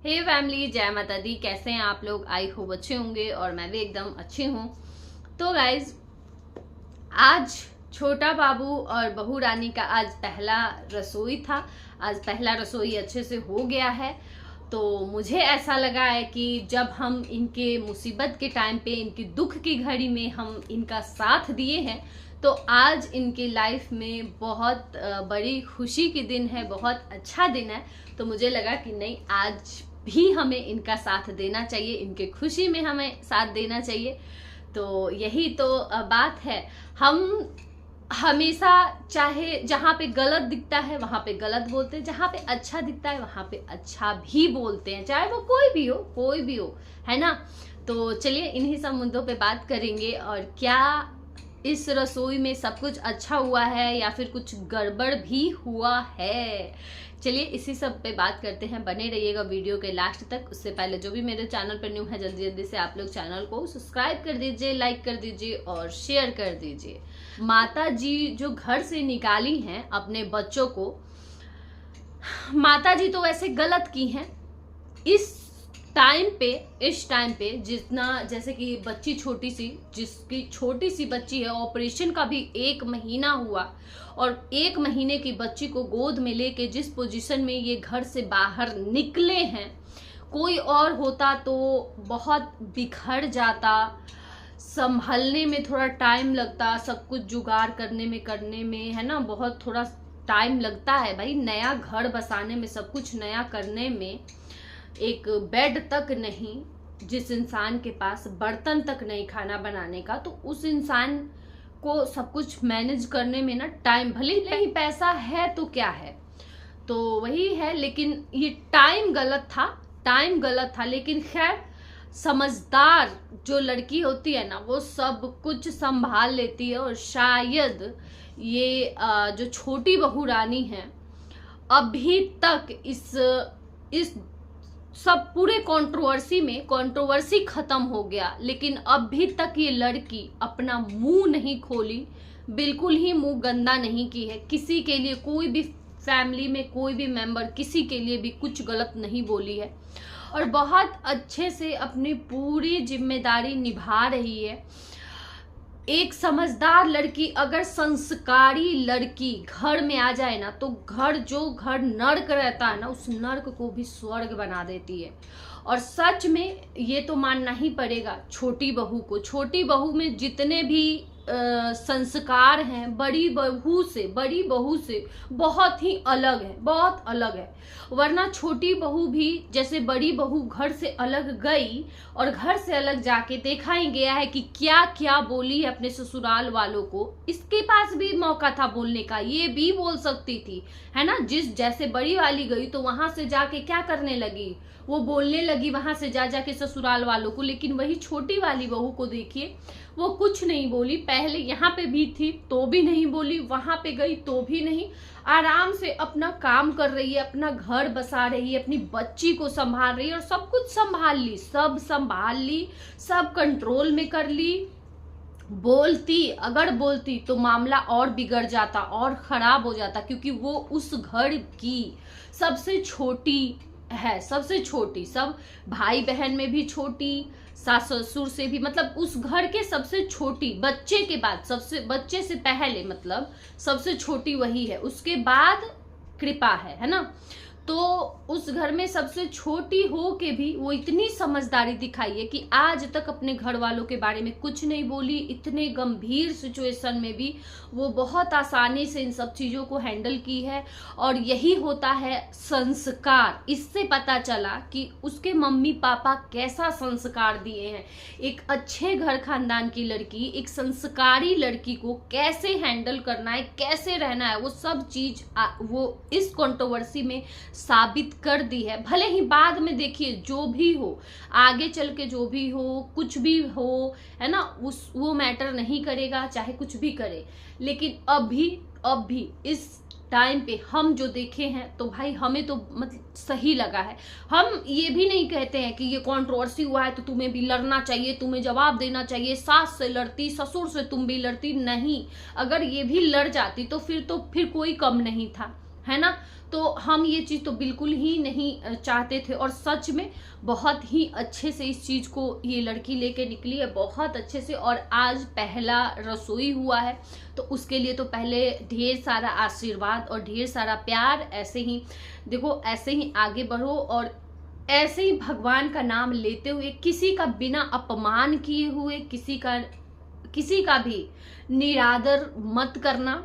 हे family, जय माता दी। कैसे हैं आप लोग? आई होप अच्छे होंगे और मैं भी एकदम अच्छी हूँ। तो गाइज, आज छोटा बाबू और बहू रानी का आज पहला रसोई था। आज पहला रसोई अच्छे से हो गया है। तो मुझे ऐसा लगा है कि जब हम इनके मुसीबत के टाइम पे, इनकी दुख की घड़ी में हम इनका साथ दिए हैं, तो आज इनकी लाइफ में बहुत बड़ी खुशी की दिन है, बहुत अच्छा दिन है। तो मुझे लगा कि नहीं, आज भी हमें इनका साथ देना चाहिए, इनके खुशी में हमें साथ देना चाहिए। तो यही तो बात है। हम हमेशा, चाहे जहाँ पे गलत दिखता है वहां पे गलत बोलते हैं, जहाँ पे अच्छा दिखता है वहां पे अच्छा भी बोलते हैं, चाहे वो कोई भी हो, है ना। तो चलिए इन्हीं सब मुद्दों पे बात करेंगे। और क्या इस रसोई में सब कुछ अच्छा हुआ है या फिर कुछ गड़बड़ भी हुआ है, चलिए इसी सब पे बात करते हैं। बने रहिएगा वीडियो के लास्ट तक। उससे पहले जो भी मेरे चैनल पर न्यू है, जल्दी जल्दी से आप लोग चैनल को सब्सक्राइब कर दीजिए, लाइक कर दीजिए और शेयर कर दीजिए। माता जी जो घर से निकाली हैं अपने बच्चों को, माता जी तो वैसे गलत की हैं। इस टाइम पे जितना, जैसे कि बच्ची छोटी सी, जिसकी छोटी सी बच्ची है, ऑपरेशन का भी 1 महीना हुआ और 1 महीने की बच्ची को गोद में लेके जिस पोजीशन में ये घर से बाहर निकले हैं, कोई और होता तो बहुत बिखर जाता, संभलने में थोड़ा टाइम लगता, सब कुछ जुगाड़ करने में, है ना। बहुत थोड़ा टाइम लगता है भाई, नया घर बसाने में, सब कुछ नया करने में। एक बेड तक नहीं, जिस इंसान के पास बर्तन तक नहीं खाना बनाने का, तो उस इंसान को सब कुछ मैनेज करने में ना टाइम, भले ही नहीं पैसा है तो क्या है, तो वही है। लेकिन ये टाइम गलत था। लेकिन खैर, समझदार जो लड़की होती है ना, वो सब कुछ संभाल लेती है। और शायद ये जो छोटी बहू रानी है, अभी तक इस सब पूरे कंट्रोवर्सी खत्म हो गया, लेकिन अभी तक ये लड़की अपना मुंह नहीं खोली, बिल्कुल ही मुंह गंदा नहीं की है किसी के लिए। कोई भी फैमिली में कोई भी मेंबर किसी के लिए भी कुछ गलत नहीं बोली है और बहुत अच्छे से अपनी पूरी जिम्मेदारी निभा रही है। एक समझदार लड़की, अगर संस्कारी लड़की घर में आ जाए ना, तो घर नर्क रहता है ना, उस नर्क को भी स्वर्ग बना देती है। और सच में ये तो मानना ही पड़ेगा छोटी बहू में जितने भी संस्कार हैं, बड़ी बहू से बहुत अलग है। वरना छोटी बहू भी, जैसे बड़ी बहू घर से अलग गई और घर से अलग जाके देखा ही गया है कि क्या क्या बोली है अपने ससुराल वालों को। इसके पास भी मौका था बोलने का, ये भी बोल सकती थी, है ना। जैसे बड़ी वाली गई तो वहां से जाके क्या करने लगी, वो बोलने लगी वहां से जाके ससुराल वालों को। लेकिन वही छोटी वाली बहू को देखिए, वो कुछ नहीं बोली। पहले यहाँ पे भी थी तो भी नहीं बोली, वहां पे गई तो भी नहीं, आराम से अपना काम कर रही है, अपना घर बसा रही है, अपनी बच्ची को संभाल रही है और सब कुछ संभाल ली, सब कंट्रोल में कर ली। अगर बोलती तो मामला और बिगड़ जाता और खराब हो जाता, क्योंकि वो उस घर की सबसे छोटी है, सब भाई बहन में भी छोटी, सास ससुर से भी, मतलब उस घर के सबसे छोटी, बच्चे के बाद बच्चे से पहले मतलब सबसे छोटी वही है, उसके बाद कृपा है ना। तो उस घर में सबसे छोटी हो के भी वो इतनी समझदारी दिखाई है कि आज तक अपने घर वालों के बारे में कुछ नहीं बोली। इतने गंभीर सिचुएशन में भी वो बहुत आसानी से इन सब चीजों को हैंडल की है। और यही होता है संस्कार। इससे पता चला कि उसके मम्मी पापा कैसा संस्कार दिए हैं। एक अच्छे घर खानदान की लड़की, एक संस्कारी लड़की को कैसे हैंडल करना है, कैसे रहना है, वो सब चीज वो इस कंट्रोवर्सी में साबित कर दी है। भले ही बाद में देखिए जो भी हो, आगे चल के जो भी हो, कुछ भी हो, है ना, वो मैटर नहीं करेगा, चाहे कुछ भी करे। लेकिन अभी इस टाइम पे हम जो देखे हैं, तो भाई हमें तो मतलब सही लगा है। हम ये भी नहीं कहते हैं कि ये कंट्रोवर्सी हुआ है तो तुम्हें भी लड़ना चाहिए, तुम्हें जवाब देना चाहिए, सास से लड़ती, ससुर से तुम भी लड़ती, नहीं। अगर ये भी लड़ जाती तो फिर कोई कम नहीं था। है ना। तो हम ये चीज तो बिल्कुल ही नहीं चाहते थे, और सच में बहुत ही अच्छे से इस चीज को ये लड़की लेके निकली है, बहुत अच्छे से। और आज पहला रसोई हुआ है, तो उसके लिए तो पहले ढेर सारा आशीर्वाद और ढेर सारा प्यार। ऐसे ही देखो, ऐसे ही आगे बढ़ो, और ऐसे ही भगवान का नाम लेते हुए, किसी का बिना अपमान किए हुए, किसी का भी निरादर मत करना।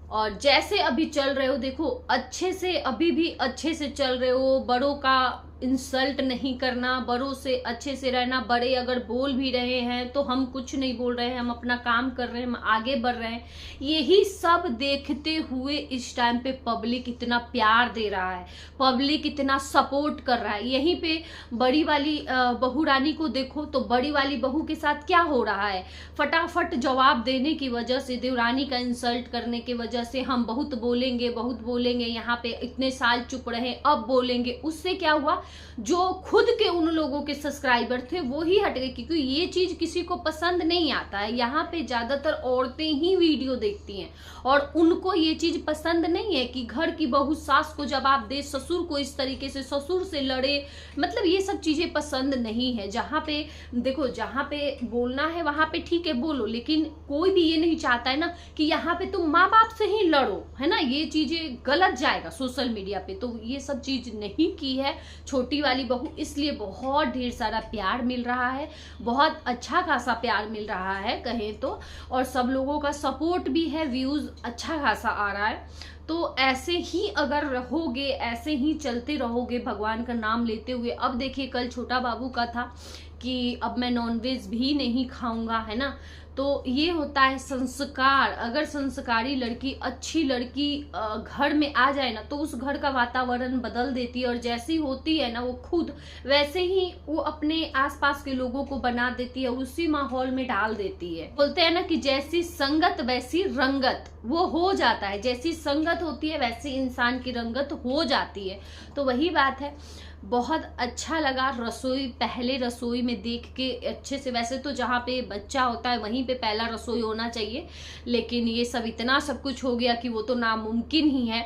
और जैसे अभी चल रहे हो, देखो अच्छे से, अभी भी अच्छे से चल रहे हो, बड़ों का इंसल्ट नहीं करना, बड़ों से अच्छे से रहना। बड़े अगर बोल भी रहे हैं तो हम कुछ नहीं बोल रहे हैं, हम अपना काम कर रहे हैं, हम आगे बढ़ रहे हैं। यही सब देखते हुए इस टाइम पे पब्लिक इतना प्यार दे रहा है, पब्लिक इतना सपोर्ट कर रहा है। यहीं पे बड़ी वाली बहू रानी को देखो, तो बड़ी वाली बहू के साथ क्या हो रहा है, फटाफट जवाब देने की वजह से, देवरानी का इंसल्ट करने की वजह से, हम बहुत बोलेंगे बहुत बोलेंगे, यहाँ पे इतने साल चुप रहे, अब बोलेंगे। उससे क्या हुआ, जो खुद के उन लोगों के सब्सक्राइबर थे वो ही हट गए, क्योंकि ये चीज किसी को पसंद नहीं आता है। यहाँ पे ज्यादातर औरतें ही वीडियो देखती हैं, और उनको ये चीज पसंद नहीं है कि घर की बहू सास को जवाब दे, ससुर को इस तरीके से, ससुर से लड़े। मतलब ये सब चीजें पसंद नहीं है। जहाँ पे देखो, जहाँ पे बोलना है वहां पे ठीक है बोलो, लेकिन कोई भी ये नहीं चाहता है ना कि यहाँ पे तुम माँ बाप से ही लड़ो, है ना। ये चीजें गलत जाएगा सोशल मीडिया पे, तो ये सब चीज नहीं की है छोटी वाली बहू। इसलिए बहुत ढेर सारा प्यार मिल रहा है, बहुत अच्छा खासा प्यार मिल रहा है कहें तो, और सब लोगों का सपोर्ट भी है, व्यूज अच्छा खासा आ रहा है। तो ऐसे ही अगर रहोगे, ऐसे ही चलते रहोगे भगवान का नाम लेते हुए। अब देखिए, कल छोटा बाबू का था कि अब मैं नॉनवेज भी नहीं खाऊंगा, है ना। तो ये होता है संस्कार। अगर संस्कारी लड़की, अच्छी लड़की घर में आ जाए ना, तो उस घर का वातावरण बदल देती है, और जैसी होती है ना वो खुद, वैसे ही वो अपने आसपास के लोगों को बना देती है, उसी माहौल में डाल देती है। बोलते हैं ना कि जैसी संगत वैसी रंगत, वो हो जाता है। जैसी संगत होती है वैसी इंसान की रंगत हो जाती है। तो वही बात है। बहुत अच्छा लगा रसोई, पहले रसोई में देख के अच्छे से। वैसे तो जहाँ पे बच्चा होता है वहीं पे पहला रसोई होना चाहिए, लेकिन ये सब इतना सब कुछ हो गया कि वो तो नामुमकिन ही है।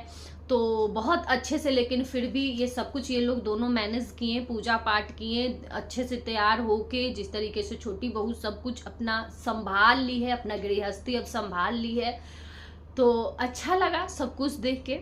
तो बहुत अच्छे से, लेकिन फिर भी ये सब कुछ ये लोग दोनों मैनेज किए, पूजा पाठ किए, अच्छे से तैयार होके, जिस तरीके से छोटी बहू सब कुछ अपना संभाल ली है, अपना गृहस्थी अब संभाल ली है। तो अच्छा लगा सब कुछ देख के,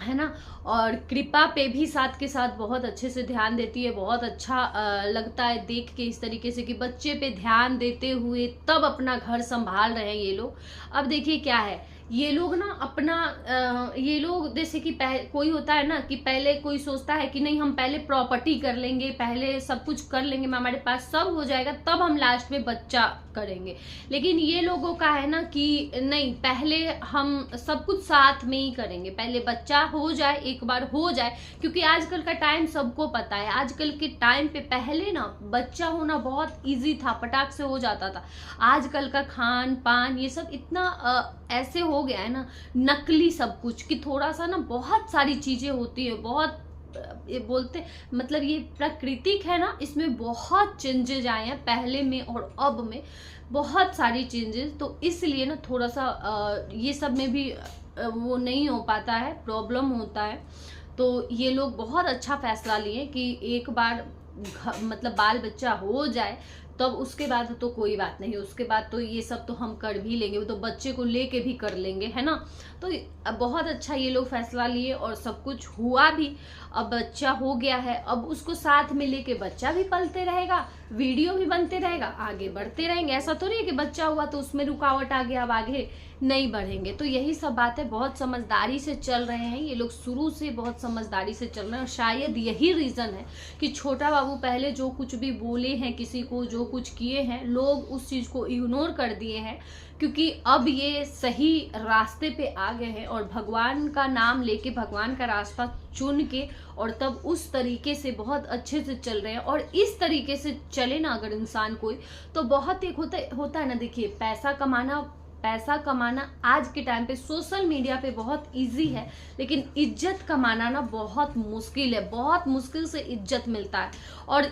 है ना। और कृपा पे भी साथ के साथ बहुत अच्छे से ध्यान देती है। बहुत अच्छा लगता है देख के इस तरीके से कि बच्चे पे ध्यान देते हुए तब अपना घर संभाल रहे हैं ये लोग। अब देखिए क्या है, ये लोग ना अपना ये लोग जैसे कि कोई होता है ना कि पहले कोई सोचता है कि नहीं हम पहले प्रॉपर्टी कर लेंगे, पहले सब कुछ कर लेंगे, हमारे पास सब हो जाएगा, तब हम लास्ट में बच्चा करेंगे। लेकिन ये लोगों का है ना कि नहीं, पहले हम सब कुछ साथ में ही करेंगे, पहले बच्चा हो जाए, एक बार हो जाए। क्योंकि आजकल का टाइम सबको पता है, आजकल के टाइम पे पहले ना बच्चा होना बहुत इजी था, फटाक से हो जाता था। आजकल का खान पान ये सब इतना ऐसे हो गया है ना, नकली सब कुछ, कि थोड़ा सा ना बहुत सारी चीजें होती है, बहुत ये बोलते मतलब ये प्राकृतिक है ना, इसमें बहुत चेंजेज आए हैं पहले में और अब में, बहुत सारी चेंजेस। तो इसलिए ना थोड़ा सा ये सब में भी वो नहीं हो पाता है, प्रॉब्लम होता है। तो ये लोग बहुत अच्छा फैसला लिए कि एक बार मतलब बाल बच्चा हो जाए, तब उसके बाद तो कोई बात नहीं, उसके बाद तो ये सब तो हम कर भी लेंगे, वो तो बच्चे को लेके भी कर लेंगे, है ना। तो बहुत अच्छा ये लोग फैसला लिए और सब कुछ हुआ भी। अब बच्चा हो गया है, अब उसको साथ में लेके बच्चा भी पलते रहेगा, वीडियो भी बनते रहेगा, आगे बढ़ते रहेंगे। ऐसा थोड़ी है कि बच्चा हुआ तो उसमें रुकावट आ गया, अब आगे नहीं बढ़ेंगे। तो यही सब बात है, बहुत समझदारी से चल रहे हैं ये लोग, शुरू से बहुत समझदारी से चल रहे हैं। और शायद यही रीजन है कि छोटा बाबू पहले जो कुछ भी बोले हैं, किसी को जो कुछ किए हैं, लोग उस चीज को इग्नोर कर दिए हैं, क्योंकि अब ये सही रास्ते पे आ गए हैं और भगवान का नाम लेके, भगवान का रास्ता चुन के, और तब उस तरीके से बहुत अच्छे से चल रहे हैं। और इस तरीके से चले ना अगर इंसान कोई, तो बहुत एक होता है ना, देखिए पैसा कमाना आज के टाइम पे सोशल मीडिया पे बहुत इजी है, लेकिन इज्जत कमाना ना बहुत मुश्किल है, बहुत मुश्किल से इज्जत मिलता है। और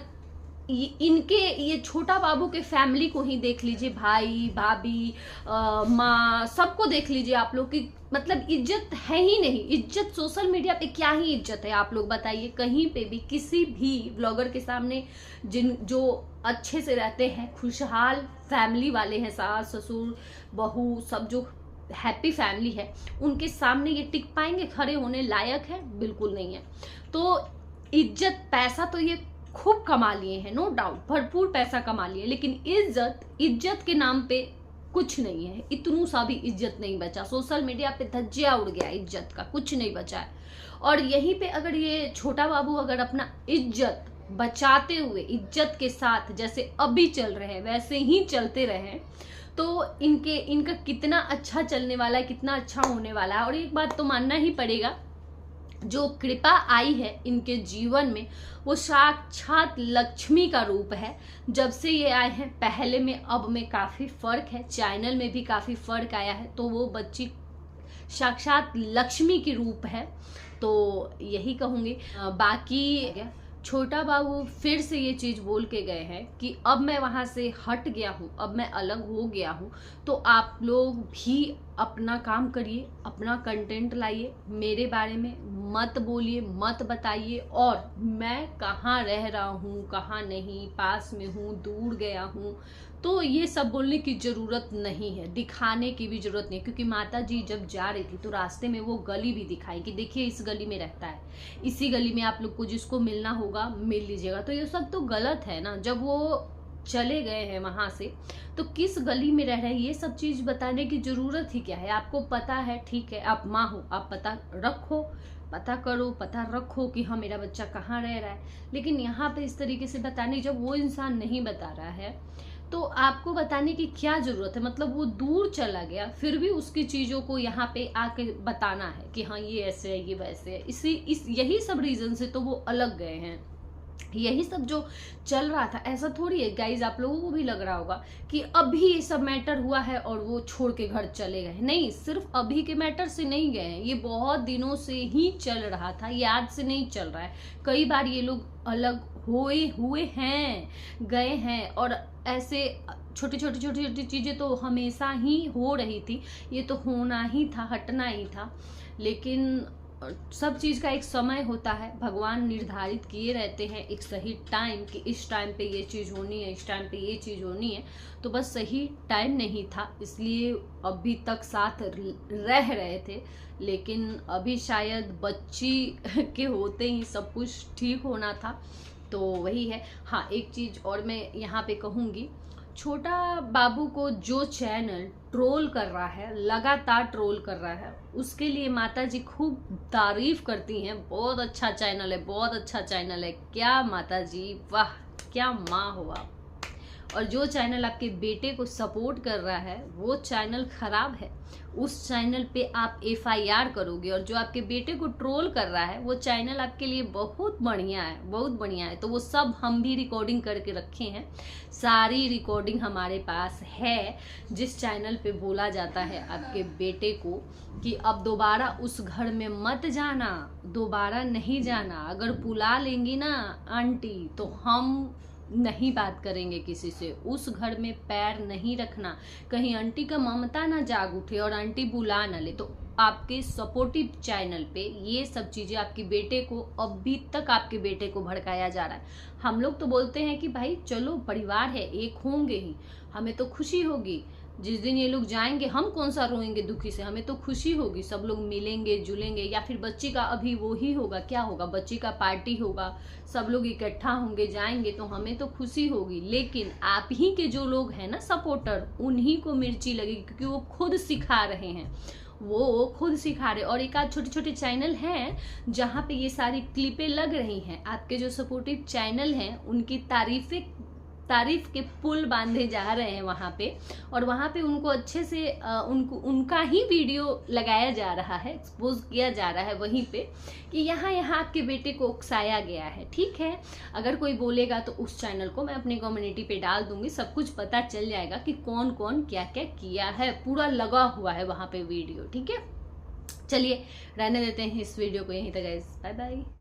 इनके ये छोटा बाबू के फैमिली को ही देख लीजिए, भाई भाभी माँ, सबको देख लीजिए आप लोग की मतलब इज्जत है ही नहीं। इज्जत सोशल मीडिया पे क्या ही इज्जत है, आप लोग बताइए। कहीं पे भी किसी भी ब्लॉगर के सामने जो अच्छे से रहते हैं, खुशहाल फैमिली वाले हैं, सास ससुर बहू सब जो हैप्पी फैमिली है, उनके सामने ये टिक पाएंगे, खड़े होने लायक है? बिल्कुल नहीं है। तो इज्जत, पैसा तो ये खूब कमा लिए हैं, नो डाउट, भरपूर पैसा कमा लिए, लेकिन इज्जत के नाम पे कुछ नहीं है। इतनू सा भी इज्जत नहीं बचा। सोशल मीडिया पे धज्जिया उड़ गया, इज्जत का कुछ नहीं बचा है। और यहीं पे अगर ये छोटा बाबू अगर अपना इज्जत बचाते हुए, इज्जत के साथ जैसे अभी चल रहे हैं वैसे ही चलते रहे, तो इनका कितना अच्छा चलने वाला है, कितना अच्छा होने वाला है। और एक बात तो मानना ही पड़ेगा, जो कृपा आई है इनके जीवन में वो साक्षात लक्ष्मी का रूप है। जब से ये आए हैं, पहले में अब में काफी फर्क है, चैनल में भी काफी फर्क आया है। तो वो बच्ची साक्षात लक्ष्मी की रूप है, तो यही कहूंगी। बाकी छोटा बाबू फिर से ये चीज बोल के गए हैं कि अब मैं वहां से हट गया हूं, अब मैं अलग हो गया हूं, तो आप लोग भी अपना काम करिए, अपना कंटेंट लाइए, मेरे बारे में मत बोलिए, मत बताइए। और मैं कहाँ रह रहा हूँ, कहाँ नहीं, पास में हूँ, दूर गया हूँ, तो ये सब बोलने की जरूरत नहीं है, दिखाने की भी जरूरत नहीं। क्योंकि माता जी जब जा रही थी तो रास्ते में वो गली भी दिखाई कि देखिए इस गली में रहता है, इसी गली में आप लोग को जिसको मिलना होगा मिल लीजिएगा। तो ये सब तो गलत है ना। जब वो चले गए हैं वहां से तो किस गली में रह रहे हैं ये सब चीज बताने की जरूरत ही क्या है? आपको पता है, ठीक है, आप माँ हो, आप पता रखो, पता करो, पता रखो कि हाँ मेरा बच्चा कहाँ रह रहा है। लेकिन यहाँ पे इस तरीके से बताने, जब वो इंसान नहीं बता रहा है तो आपको बताने की क्या जरूरत है? मतलब वो दूर चला गया, फिर भी उसकी चीजों को यहाँ पे आके बताना है कि हाँ ये ऐसे है, ये वैसे है। यही सब रीजन से तो वो अलग गए हैं। यही सब जो चल रहा था, ऐसा थोड़ी है गाइज, आप लोगों को भी लग रहा होगा कि अभी ये सब मैटर हुआ है और वो छोड़ के घर चले गए। नहीं, सिर्फ अभी के मैटर से नहीं गए हैं, ये बहुत दिनों से ही चल रहा था, ये आज से नहीं चल रहा है। कई बार ये लोग अलग हुए हैं, गए हैं, और ऐसे छोटी छोटी चीजें तो हमेशा ही हो रही थी, ये तो होना ही था, हटना ही था। लेकिन सब चीज का एक समय होता है, भगवान निर्धारित किए रहते हैं एक सही टाइम कि इस टाइम पे ये चीज होनी है, इस टाइम पे ये चीज होनी है। तो बस सही टाइम नहीं था, इसलिए अभी तक साथ रह रहे थे। लेकिन अभी शायद बच्ची के होते ही सब कुछ ठीक होना था, तो वही है। हाँ, एक चीज और मैं यहाँ पे कहूंगी, छोटा बाबू को जो चैनल ट्रोल कर रहा है, लगातार ट्रोल कर रहा है, उसके लिए माता जी खूब तारीफ करती हैं। बहुत अच्छा चैनल है, बहुत अच्छा चैनल है। क्या माता जी, वाह, क्या माँ हो आप। और जो चैनल आपके बेटे को सपोर्ट कर रहा है वो चैनल खराब है, उस चैनल पे आप FIR करोगे। और जो आपके बेटे को ट्रोल कर रहा है वो चैनल आपके लिए बहुत बढ़िया है, बहुत बढ़िया है। तो वो सब हम भी रिकॉर्डिंग करके रखे हैं, सारी रिकॉर्डिंग हमारे पास है, जिस चैनल पे बोला जाता है आपके बेटे को कि अब दोबारा उस घर में मत जाना, दोबारा नहीं जाना। अगर बुला लेंगी ना आंटी तो हम नहीं बात करेंगे किसी से, उस घर में पैर नहीं रखना, कहीं आंटी का ममता ना जाग उठे और आंटी बुला ना ले। तो आपके सपोर्टिव चैनल पे ये सब चीजें आपके बेटे को, अभी तक आपके बेटे को भड़काया जा रहा है। हम लोग तो बोलते हैं कि भाई चलो परिवार है, एक होंगे ही, हमें तो खुशी होगी जिस दिन ये लोग जाएंगे, हम कौन सा रोएंगे दुखी से, हमें तो खुशी होगी, सब लोग मिलेंगे जुलेंगे। या फिर बच्ची का अभी वो ही होगा, क्या होगा, बच्ची का पार्टी होगा, सब लोग इकट्ठा होंगे, जाएंगे, तो हमें तो खुशी होगी। लेकिन आप ही के जो लोग हैं ना सपोर्टर, उन्हीं को मिर्ची लगेगी, क्योंकि वो खुद सिखा रहे हैं, वो खुद सिखा रहे। और एक आध छोटे छोटे चैनल हैं जहाँ पे ये सारी क्लिपें लग रही हैं, आपके जो सपोर्टिव चैनल हैं उनकी तारीफ के पुल बांधे जा रहे हैं वहाँ पे, और वहाँ पे उनको अच्छे से उनका ही वीडियो लगाया जा रहा है, एक्सपोज किया जा रहा है वहीं पे कि यहाँ आपके बेटे को उकसाया गया है। ठीक है, अगर कोई बोलेगा तो उस चैनल को मैं अपनी कम्युनिटी पे डाल दूंगी, सब कुछ पता चल जाएगा कि कौन कौन क्या क्या किया है, पूरा लगा हुआ है वहाँ पे वीडियो। ठीक है, चलिए रहने देते हैं इस वीडियो को यहीं तक गाइस, बाय बाय।